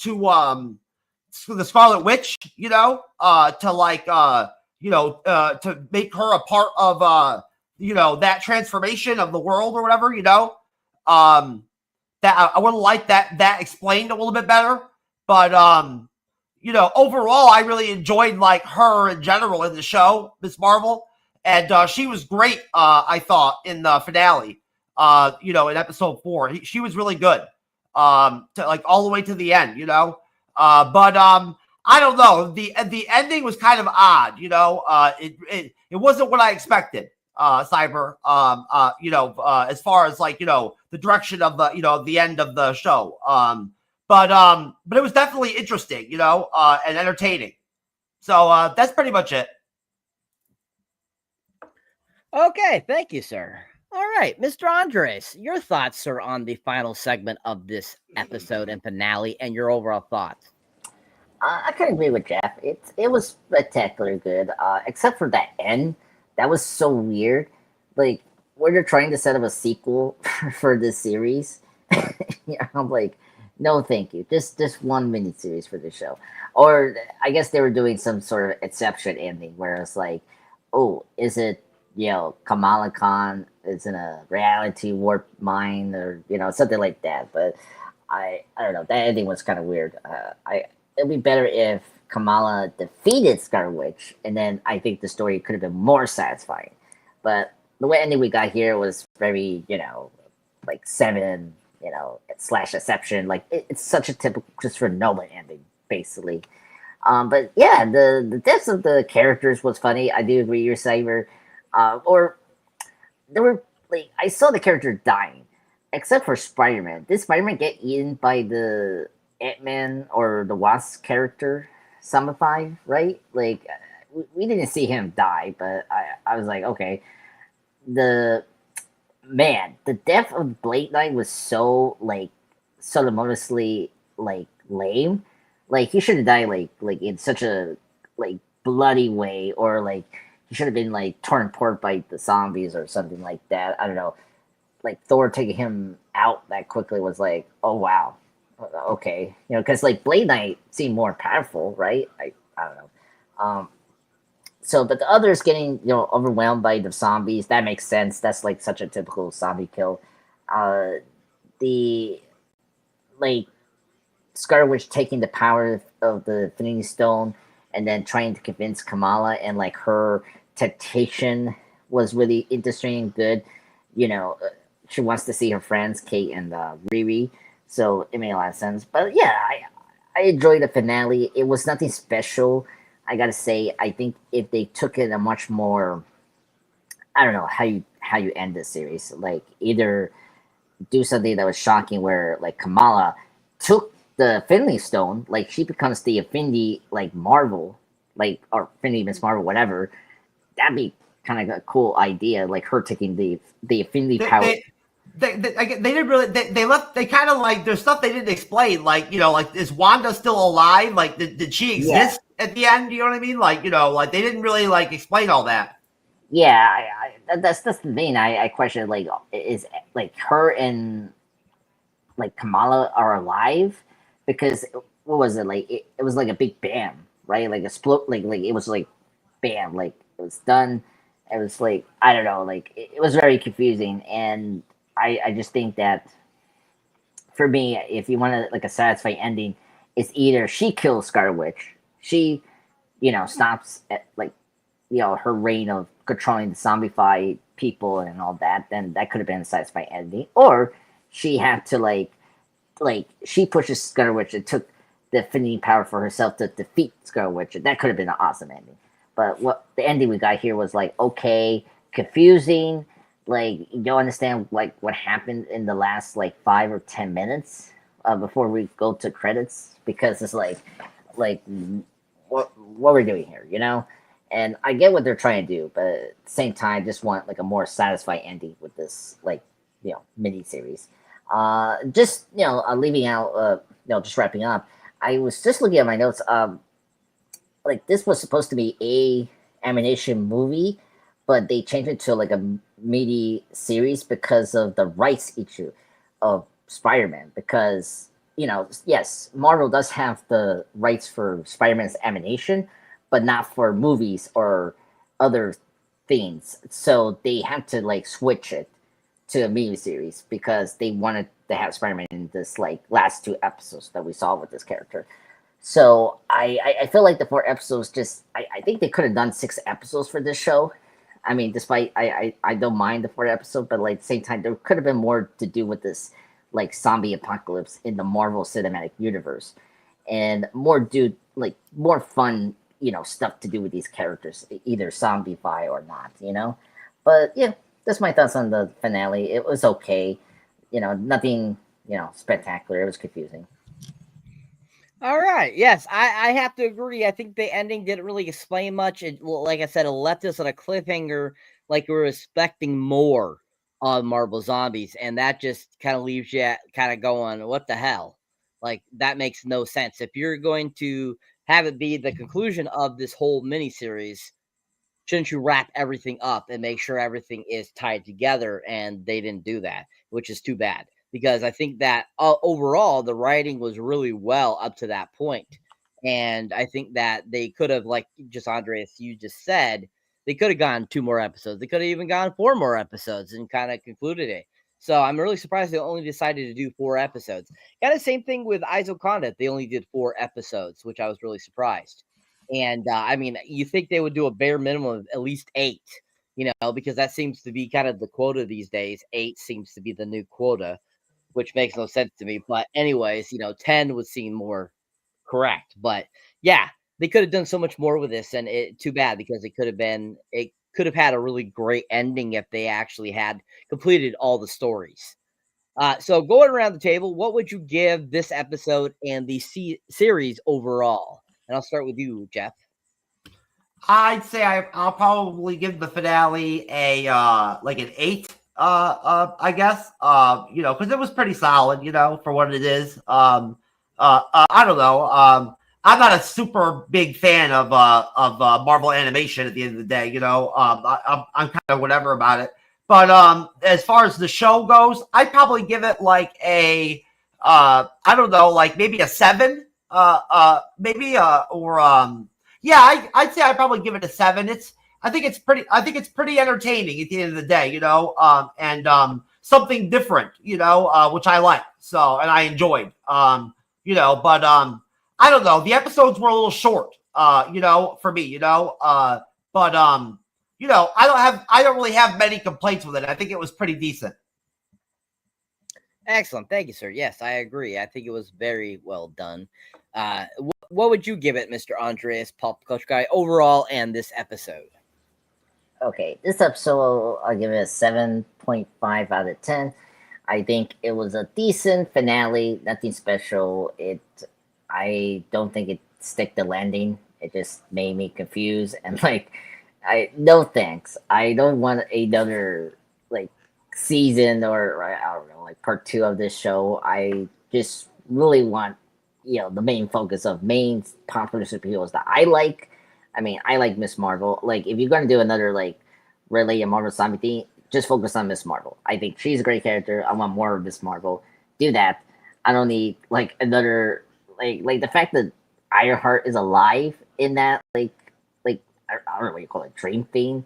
the Scarlet Witch, to like to make her a part of that transformation of the world or whatever, that I would have liked that explained a little bit better, but overall, I really enjoyed like her in general in the show, Miss Marvel, and she was great. I thought in the finale, in episode 4, she was really good. To like all the way to the end, but I don't know. The ending was kind of odd, it wasn't what I expected. Cyber, as far as like the direction of the end of the show. But it was definitely interesting, and entertaining. So that's pretty much it. Okay, thank you, sir. All right, Mr. Andres, your thoughts, sir, on the final segment of this episode and finale, and your overall thoughts. I kind of agree with Jeff. It was spectacularly good, except for that end. That was so weird. Like, when they're trying to set up a sequel for this series, I'm like, no, thank you. Just one miniseries for the show. Or I guess they were doing some sort of exception ending where it's like, oh, is it Kamala Khan is in a reality warp mind or something like that. But I don't know. That ending was kind of weird. It'd be better if Kamala defeated Scarlet Witch, and then I think the story could have been more satisfying. But the way ending we got here was very, like Seven, / Exception. Like it's such a typical Christopher Nolan ending, basically. But yeah, the deaths of the characters was funny. I do agree, you're Cyber. Or there were like I saw the character dying, except for Spider-Man. Did Spider-Man get eaten by the Ant-Man or the Wasp character, Summerfive, right? Like we didn't see him die, but I was like, okay. The death of Blade Knight was so like ceremoniously like lame. Like he should have died like in such a like bloody way, or like he should have been like torn apart by the zombies or something like that. I don't know. Like Thor taking him out that quickly was like, oh wow, okay, because like Blade Knight seemed more powerful, right? I don't know. So, but the others getting overwhelmed by the zombies, that makes sense. That's like such a typical zombie kill. The like Scarlet Witch taking the power of the Infinity Stone and then trying to convince Kamala, and like her temptation was really interesting and good. She wants to see her friends, Kate and Riri, so it made a lot of sense. But yeah, I enjoyed the finale. It was nothing special. I gotta say, I think if they took it a much more, I don't know how you end this series. Like either do something that was shocking, where like Kamala took the Infinity Stone, like she becomes the Infinity like Marvel, like or Infinity Miss Marvel, whatever. That'd be kind of a cool idea, like her taking the Infinity power. They didn't really they left they kind of like there's stuff they didn't explain, like like is Wanda still alive, like did she exist at the end, you know what I mean, like like they didn't really like explain all that. Yeah, that's the thing. I question, like, is like her and like Kamala are alive, because what was it like? It was like a big bam, right? Like a split, like it was like bam, like it was done. It was like I don't know, like it was very confusing, and I just think that for me, if you want like a satisfying ending, it's either she kills Scarlet Witch, she stops at like her reign of controlling the zombified people and all that, then that could have been a satisfying ending. Or she had to like she pushes Scarlet Witch and took the Infinity power for herself to defeat Scarlet Witch. That could have been an awesome ending. But what the ending we got here was like, okay, confusing. Like you don't understand like what happened in the last like 5 or 10 minutes before we go to credits, because it's like what we're doing here, And I get what they're trying to do, but at the same time, I just want like a more satisfying ending with this like mini series. Just leaving out just wrapping up. I was just looking at my notes. Like this was supposed to be a animation movie, but they changed it to like a mini series because of the rights issue of Spider-Man. Because yes, Marvel does have the rights for Spider-Man's animation, but not for movies or other things. So they had to like switch it to a mini series because they wanted to have Spider-Man in this like last 2 episodes that we saw with this character. So I feel like the 4 episodes just I think they could have done 6 episodes for this show. I mean, despite I don't mind the 4 episode, but like at the same time, there could have been more to do with this like zombie apocalypse in the Marvel Cinematic Universe, and more fun, stuff to do with these characters, either zombify or not, But yeah, that's my thoughts on the finale. It was okay, nothing, spectacular. It was confusing. All right. Yes, I have to agree. I think the ending didn't really explain much. Like I said, it left us on a cliffhanger, like we were expecting more on Marvel Zombies, and that just kind of leaves you kind of going, "What the hell?" Like that makes no sense. If you're going to have it be the conclusion of this whole miniseries, shouldn't you wrap everything up and make sure everything is tied together? And they didn't do that, which is too bad because I think that overall the writing was really well up to that point. And I think that they could have, like just Andreas, you just said, they could have gone 2 more episodes. They could have even gone 4 more episodes and kind of concluded it. So I'm really surprised they only decided to do 4 episodes. Kind of same thing with Aizo Conda. They only did 4 episodes, which I was really surprised. And I mean, you think they would do a bare minimum of at least 8, because that seems to be kind of the quota these days. 8 seems to be the new quota, which makes no sense to me. But anyways, 10 would seem more correct. But yeah, they could have done so much more with this, and it too bad because it could have had a really great ending if they actually had completed all the stories. So going around the table, what would you give this episode and the series overall? And I'll start with you, Jeff. I'd say I'll probably give the finale a like an 8. I guess. Because it was pretty solid. For what it is. I don't know. I'm not a super big fan of Marvel animation at the end of the day. I'm kind of whatever about it. But as far as the show goes, I'd probably give it like a I don't know, like maybe a 7. Maybe or yeah, I'd say I'd probably give it a 7. I think it's pretty entertaining at the end of the day, and something different, which I like. So, and I enjoyed, but I don't know. The episodes were a little short, for me, but I don't really have many complaints with it. I think it was pretty decent. Excellent. Thank you, sir. Yes, I agree. I think it was very well done. What would you give it, Mr. Andreas, Pop Culture Guy, overall and this episode? Okay, this episode I'll give it a 7.5 out of 10. I think it was a decent finale, nothing special. I don't think it stick the landing. It just made me confused and like no thanks. I don't want another like season or I don't know, like part 2 of this show. I just really want the main focus of main popular superheroes that I like. I mean, I like Miss Marvel. Like, if you're gonna do another like really a Marvel zombie thing, just focus on Miss Marvel. I think she's a great character. I want more of Miss Marvel. Do that. I don't need like another like the fact that Ironheart is alive in that like I don't know what you call it, dream thing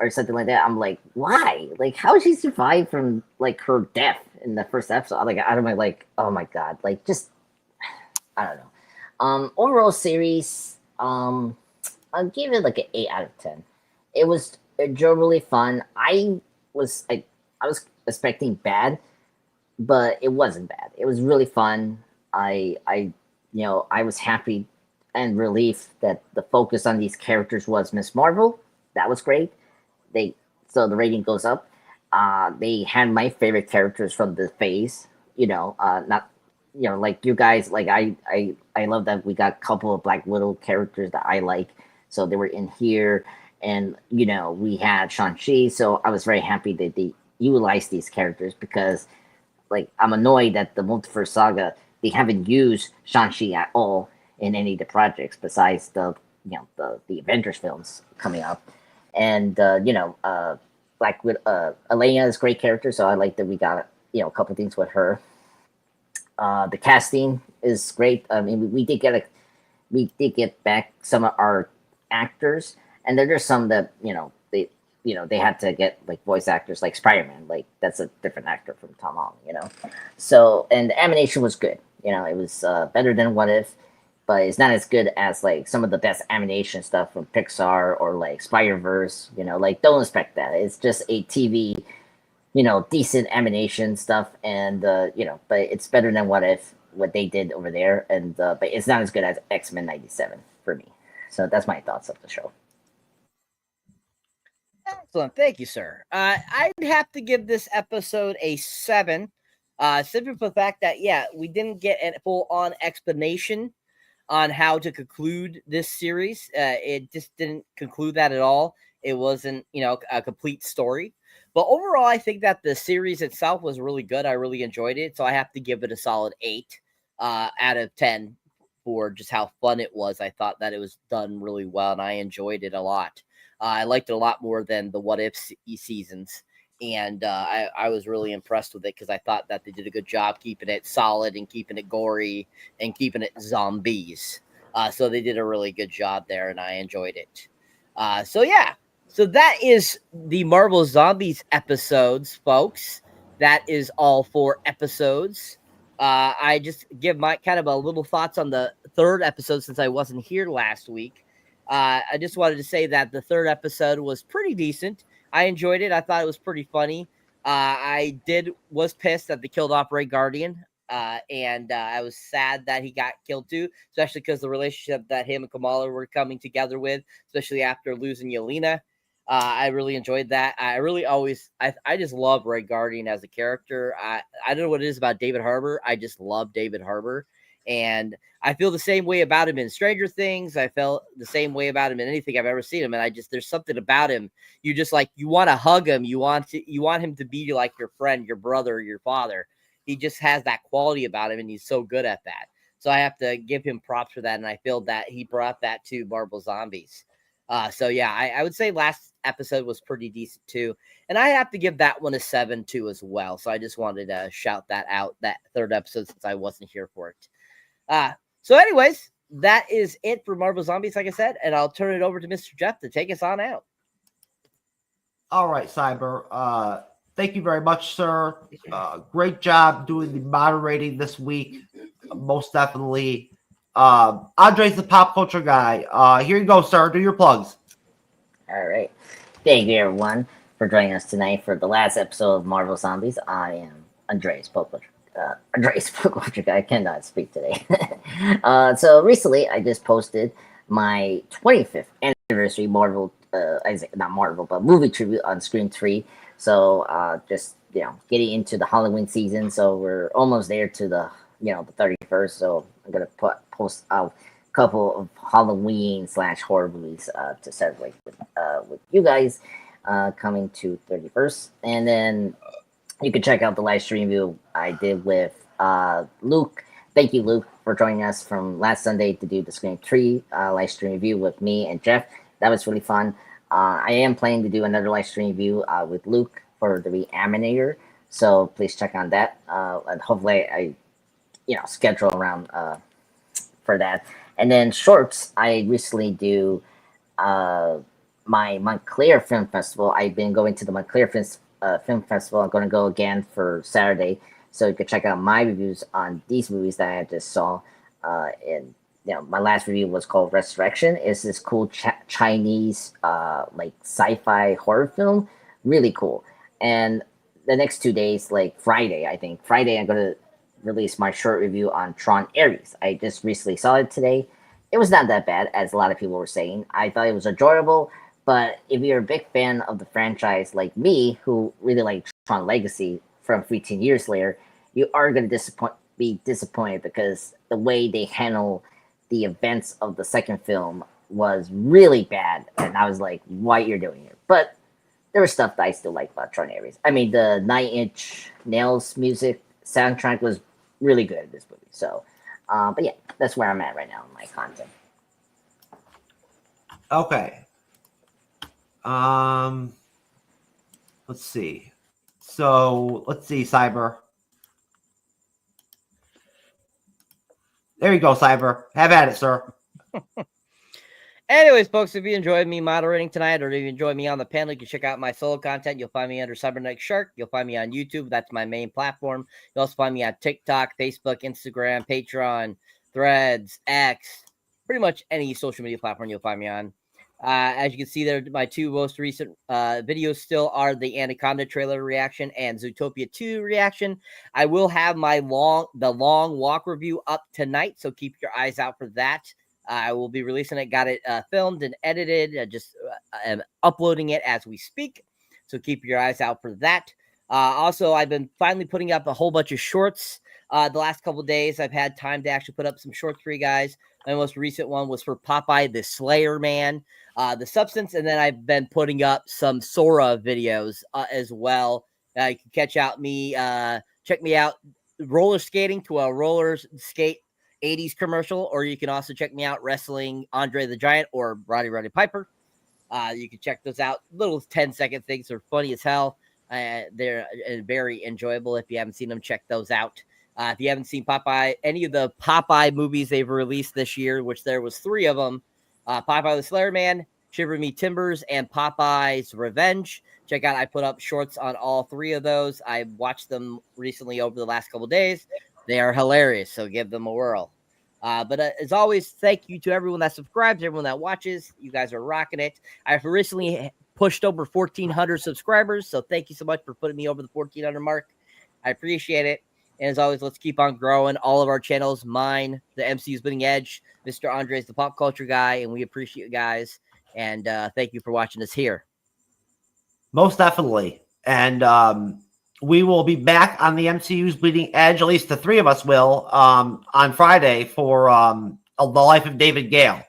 or something like that. I'm like, why? Like, how did she survive from like her death in the first episode? Like, out of my like, oh my god, like just I don't know. Overall series, I'll give it like an 8 out of 10. It was enjoyably fun. I was expecting bad, but it wasn't bad. It was really fun. I was happy and relieved that the focus on these characters was Miss Marvel. That was great. So the rating goes up. They had my favorite characters from the phase. Not like you guys. Like I love that we got a couple of Black Widow characters that I like. So they were in here, and we had Shang-Chi. So I was very happy that they utilized these characters because, like, I'm annoyed that the Multiverse Saga they haven't used Shang-Chi at all in any of the projects besides the the Avengers films coming up, and Black Widow, Elena is a great character, so I like that we got a couple things with her. The casting is great. I mean, we did get back some of our actors, and there's some that they had to get like voice actors like Spider-Man, like that's a different actor from Tom Holland. So and the animation was good. It was better than What If. but it's not as good as like some of the best animation stuff from Pixar or like Spider-Verse. Like don't expect that. It's just a TV, decent animation stuff, and but it's better than what they did over there, and but it's not as good as X-Men '97 for me. So that's my thoughts of the show. Excellent. Thank you, sir. I'd have to give this episode a 7. Simply for the fact that, we didn't get a full-on explanation on how to conclude this series. It just didn't conclude that at all. It wasn't, a complete story. But overall, I think that the series itself was really good. I really enjoyed it. So I have to give it a solid 8 out of 10 for just how fun it was. I thought that it was done really well, and I enjoyed it a lot. I liked it a lot more than the What If seasons. And I was really impressed with it because I thought that they did a good job keeping it solid and keeping it gory and keeping it zombies. So they did a really good job there, and I enjoyed it. So that is the Marvel Zombies episodes, folks. That is all 4 episodes. I just give my kind of a little thoughts on the 3rd episode since I wasn't here last week. I just wanted to say that the 3rd episode was pretty decent. I enjoyed it. I thought it was pretty funny. I was pissed that they killed off Ray Guardian, and I was sad that he got killed too, especially because the relationship that him and Kamala were coming together with, especially after losing Yelena. I really enjoyed that. I just love Ray Guardian as a character. I don't know what it is about David Harbour. I just love David Harbour. And I feel the same way about him in Stranger Things. I felt the same way about him in anything I've ever seen him. And there's something about him. You just you want to hug him. You want him to be like your friend, your brother, your father. He just has that quality about him, and he's so good at that. So I have to give him props for that. And I feel that he brought that to Marvel Zombies. I would say last episode was pretty decent too. And I have to give that one a 7 too as well. So I just wanted to shout that out, that 3rd episode, since I wasn't here for it. So anyways, that is it for Marvel Zombies, like I said, and I'll turn it over to Mr. Jeff to take us on out. All right, Cyber. Thank you very much, sir. Great job doing the moderating this week. Most definitely. Andre's the pop culture guy. Here you go, sir. Do your plugs. All right. Thank you, everyone, for joining us tonight for the last episode of Marvel Zombies. I am Andre's pop culture. I cannot speak today. So recently, I just posted my 25th anniversary not Marvel, but movie tribute on Scream 3. So just getting into the Halloween season. So we're almost there to the the 31st. So I'm gonna post a couple of Halloween / horror movies to celebrate with you guys coming to 31st, and then you can check out the live stream review I did with Luke. Thank you, Luke, for joining us from last Sunday to do the Scream 3 live stream review with me and Jeff. That was really fun. I am planning to do another live stream review with Luke for the Reanimator, so please check on that. And hopefully I schedule around for that. And then shorts, I recently do my Montclair Film Festival. I've been going to the Montclair Film Festival. I'm going to go again for Saturday, so you can check out my reviews on these movies that I just saw. And my last review was called Resurrection. It's this cool Chinese like sci-fi horror film, really cool. And the next 2 days, like Friday, I'm going to release my short review on Tron Ares. I just recently saw it today. It was not that bad, as a lot of people were saying. I thought it was enjoyable. But if you're a big fan of the franchise like me, who really like Tron Legacy from 15 years later, you are going to be disappointed because the way they handle the events of the second film was really bad. And I was like, why you're doing it? But there was stuff that I still like about Tron Ares. I mean, the 9 Inch Nails music soundtrack was really good in this movie. So, but yeah, that's where I'm at right now in my content. Okay. Let's see. So let's see, Cyber. There you go, Cyber. Have at it, sir. Anyways, folks, if you enjoyed me moderating tonight, or if you enjoyed me on the panel, you can check out my solo content. You'll find me under Cyberneticshark. You'll find me on YouTube. That's my main platform. You'll also find me on TikTok, Facebook, Instagram, Patreon, Threads, X, pretty much any social media platform you'll find me on. As you can see there, my two most recent videos still are the Anaconda trailer reaction and Zootopia 2 reaction. I will have my long walk review up tonight, so keep your eyes out for that. I will be releasing it, got it filmed and edited, am uploading it as we speak, so keep your eyes out for that. Also, I've been finally putting up a whole bunch of shorts. The last couple of days, I've had time to actually put up some shorts for you guys. My most recent one was for Popeye the Slayer Man, the Substance, and then I've been putting up some Sora videos as well. You can check me out roller skating to a roller skate 80s commercial, or you can also check me out wrestling Andre the Giant or Roddy Piper. You can check those out. Little 10-second things are funny as hell. They're very enjoyable. If you haven't seen them, check those out. If you haven't seen Popeye, any of the Popeye movies they've released this year, which there was 3 of them, Popeye the Slayer Man, Shiver Me Timbers, and Popeye's Revenge. Check out, I put up shorts on all 3 of those. I watched them recently over the last couple days. They are hilarious, so give them a whirl. But as always, thank you to everyone that subscribes, everyone that watches. You guys are rocking it. I've recently pushed over 1,400 subscribers, so thank you so much for putting me over the 1,400 mark. I appreciate it. And as always, let's keep on growing all of our channels. Mine, the MCU's Bleeding Edge, Mr. Andre's the pop culture guy, and we appreciate you guys. And thank you for watching us here. Most definitely. And we will be back on the MCU's Bleeding Edge, at least the 3 of us will, on Friday for The Life of David Gale,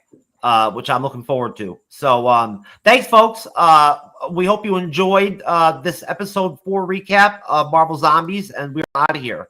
which I'm looking forward to. So thanks, folks. We hope you enjoyed this episode 4 recap of Marvel Zombies, and we're out of here.